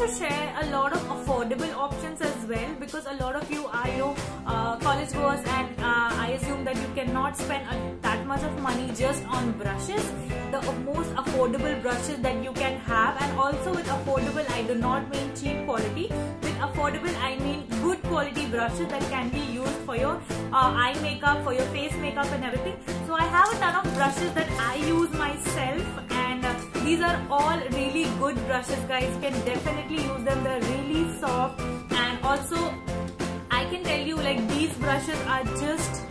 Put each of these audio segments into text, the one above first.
to share a lot of affordable options as well, because a lot of you are college goers, and I assume that you cannot spend that much of money just on brushes. The most affordable brushes that you can have, and also with affordable I do not mean cheap quality. With affordable I mean good quality brushes that can be used for your eye makeup, for your face makeup and everything. So I have a ton of brushes that I use myself, and these are all really good brushes, guys. You can definitely use them. They're really soft, and also I can tell you, like, these brushes are just,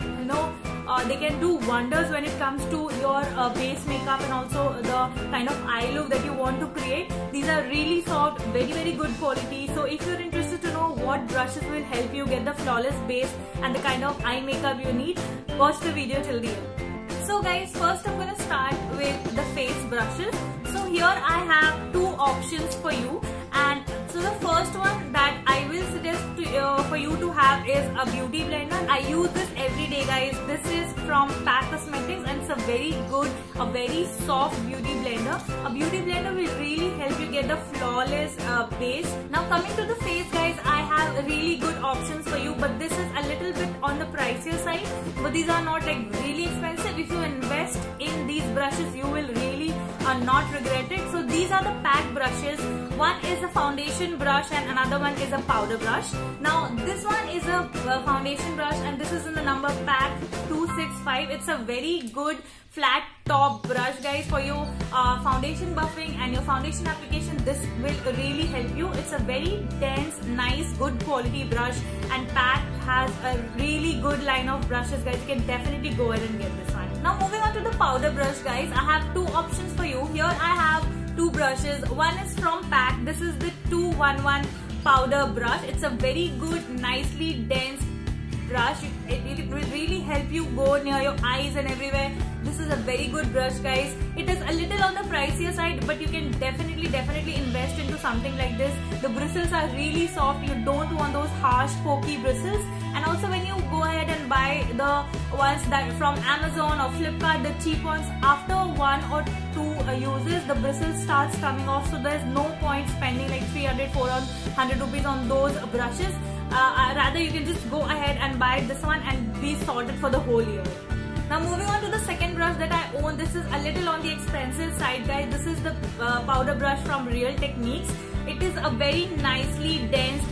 they can do wonders when it comes to your base makeup and also the kind of eye look that you want to create. These are really soft, very good quality. So if you're interested to know what brushes will help you get the flawless base and the kind of eye makeup you need, watch the video till the end. So guys, first I'm going to start with the face brushes. So here I have two options for you, and so the first one that I will suggest for you to have is a beauty blender. I use this every day, guys. This is from PAC Cosmetics, and it's a very good, a very soft beauty blender. A beauty blender will really help you get the flawless base. Now coming to the face, guys, I have really good options for you, but this is a little bit on the pricier side, but these are not like really expensive. If you invest in these brushes, you will really not regret it. So these are the PAC brushes. One is a foundation brush and another one is a powder brush. Now this one is a foundation brush, and this is in the number PAC 265. It's a very good flat top brush, guys, for your foundation buffing and your foundation application. This will really help you. It's a very dense, nice, good quality brush, and PAC has a really good line of brushes, guys. You can definitely go ahead and get this one. Now moving on to the powder brush, guys, I have two options for you. Here I have two brushes. One is from PAC. This is the 211 powder brush. It's a very good, nicely dense brush. It will really help you go near your eyes and everywhere. This is a very good brush, guys. It is a little on the pricier side, but you can definitely invest into something like this. The bristles are really soft. You don't want those harsh, pokey bristles. And also when you go ahead and buy the ones that from Amazon or Flipkart, the cheap ones, after one or two uses, the bristles starts coming off. So there's no point spending like 300-400 rupees on those brushes. Rather, you can just go ahead and buy this one and be sorted for the whole year. Now moving on to the second brush that I own. This is a little on the expensive side, guys. This is the powder brush from Real Techniques. It is a very nicely dense,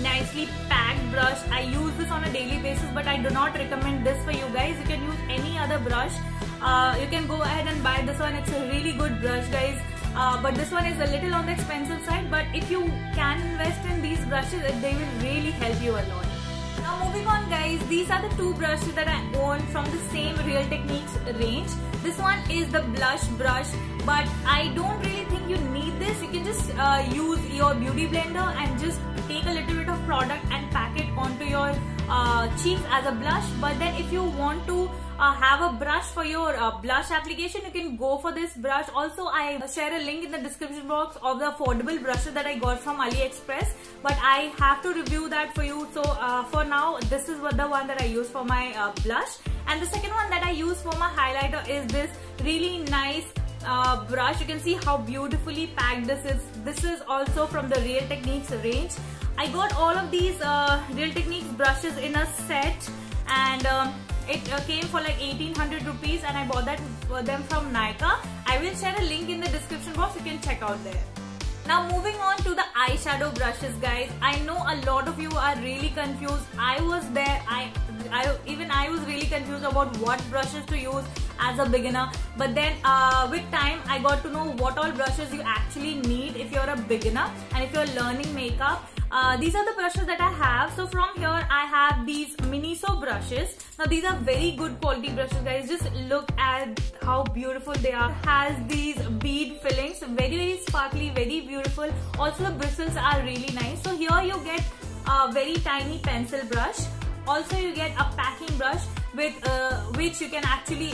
nicely packed brush. I use this on a daily basis, but I do not recommend this for you guys. You can use any other brush. You can go ahead and buy this one. It's a really good brush, guys. But this one is a little on the expensive side, but if you can invest in these brushes, they will really help you a lot. Now moving on, guys, these are the two brushes that I own from the same Real Techniques range. This one is the blush brush, but I don't really think you need this. You can just use your beauty blender and just take a little bit of product and pack it onto your cheeks as a blush. But then if you want to have a brush for your blush application, you can go for this brush. Also, I share a link in the description box of the affordable brushes that I got from AliExpress, but I have to review that for you. So for now, this is the one that I use for my blush, and the second one that I use for my highlighter is this really nice brush. You can see how beautifully packed this is. This is also from the Real Techniques range. I got all of these Real Techniques brushes in a set, and it came for like 1800 rupees, and I bought them from Nykaa. I will share a link in the description box. You can check out there. Now moving on to the eyeshadow brushes, guys. I know a lot of you are really confused. I was there. Even I was really confused about what brushes to use as a beginner. But then with time, I got to know what all brushes you actually need if you're a beginner and if you're learning makeup. These are the brushes that I have. So from here, I have these Miniso brushes. Now these are very good quality brushes, guys. Just look at how beautiful they are. It has these bead fillings, very sparkly, very beautiful. Also the bristles are really nice. So here you get a very tiny pencil brush. Also you get a packing brush with which you can actually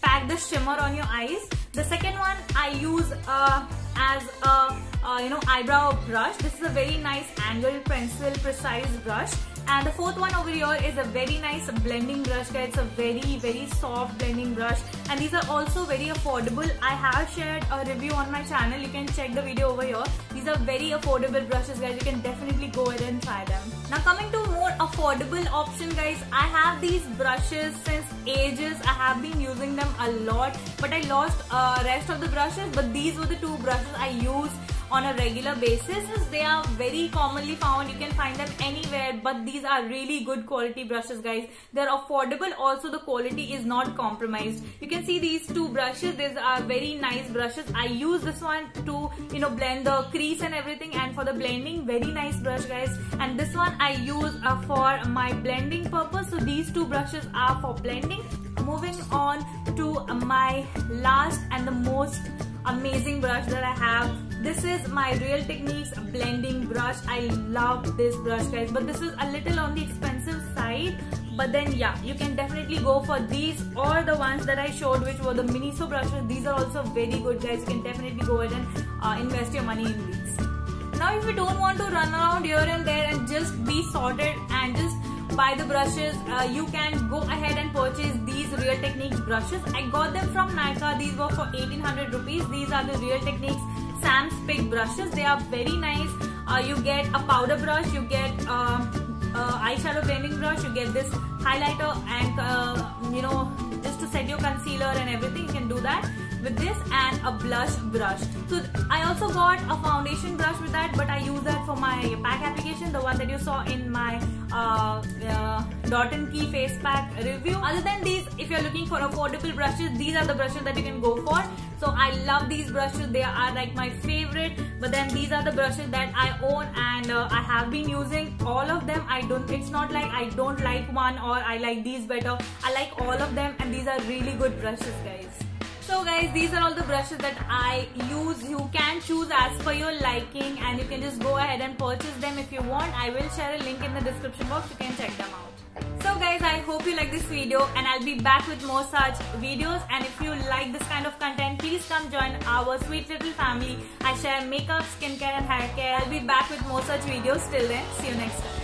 pack the shimmer on your eyes. The second one I use as a eyebrow brush. This is a very nice angled pencil precise brush, And the fourth one over here is a very nice blending brush, guys. It's a very soft blending brush, and these are also very affordable. I have shared a review on my channel. You can check the video over here. These are very affordable brushes, guys. You can definitely go ahead and try them. Now coming to more affordable option, guys, I have these brushes since ages. I have been using them a lot, but I lost rest of the brushes, but these were the two brushes I use on a regular basis. They are very commonly found. You can find them anywhere, but these are really good quality brushes, guys. They're affordable. Also, the quality is not compromised. You can see these two brushes. These are very nice brushes. I use this one to, blend the crease and everything, and for the blending, very nice brush, guys. And this one I use for my blending purpose. So these two brushes are for blending. Moving on to my last and the most amazing brush that I have. This is my Real Techniques blending brush. I love this brush, guys, but this is a little on the expensive side. But then yeah, you can definitely go for these or the ones that I showed, which were the Miniso brushes. These are also very good, guys. You can definitely go ahead and invest your money in these. Now if you don't want to run around here and there and just be sorted and just buy the brushes, you can go ahead and purchase these Real Techniques brushes. I got them from Nykaa. These were for 1800 rupees. These are the Real Techniques Sam's Pick brushes. They are very nice. You get a powder brush, you get eyeshadow blending brush, you get this highlighter, and just to set your concealer and everything, you can do that with this, and a blush brush. So I also got a foundation brush with that, but I use that for my pack application, the one that you saw in my Dot & Key face pack review. Other than these, if you're looking for affordable brushes, these are the brushes that you can go for. So I love these brushes. They are like my favorite. But then these are the brushes that I own, and I have been using all of them. It's not like I don't like one or I like these better. I like all of them, and these are really good brushes, guys. So guys, these are all the brushes that I use. You can choose as per your liking, and you can just go ahead and purchase them if you want. I will share a link in the description box. You can check them out. So guys, I hope you like this video, and I'll be back with more such videos. And if you like this kind of content, please come join our sweet little family. I share makeup, skincare and hair care. I'll be back with more such videos. Till then, see you next time.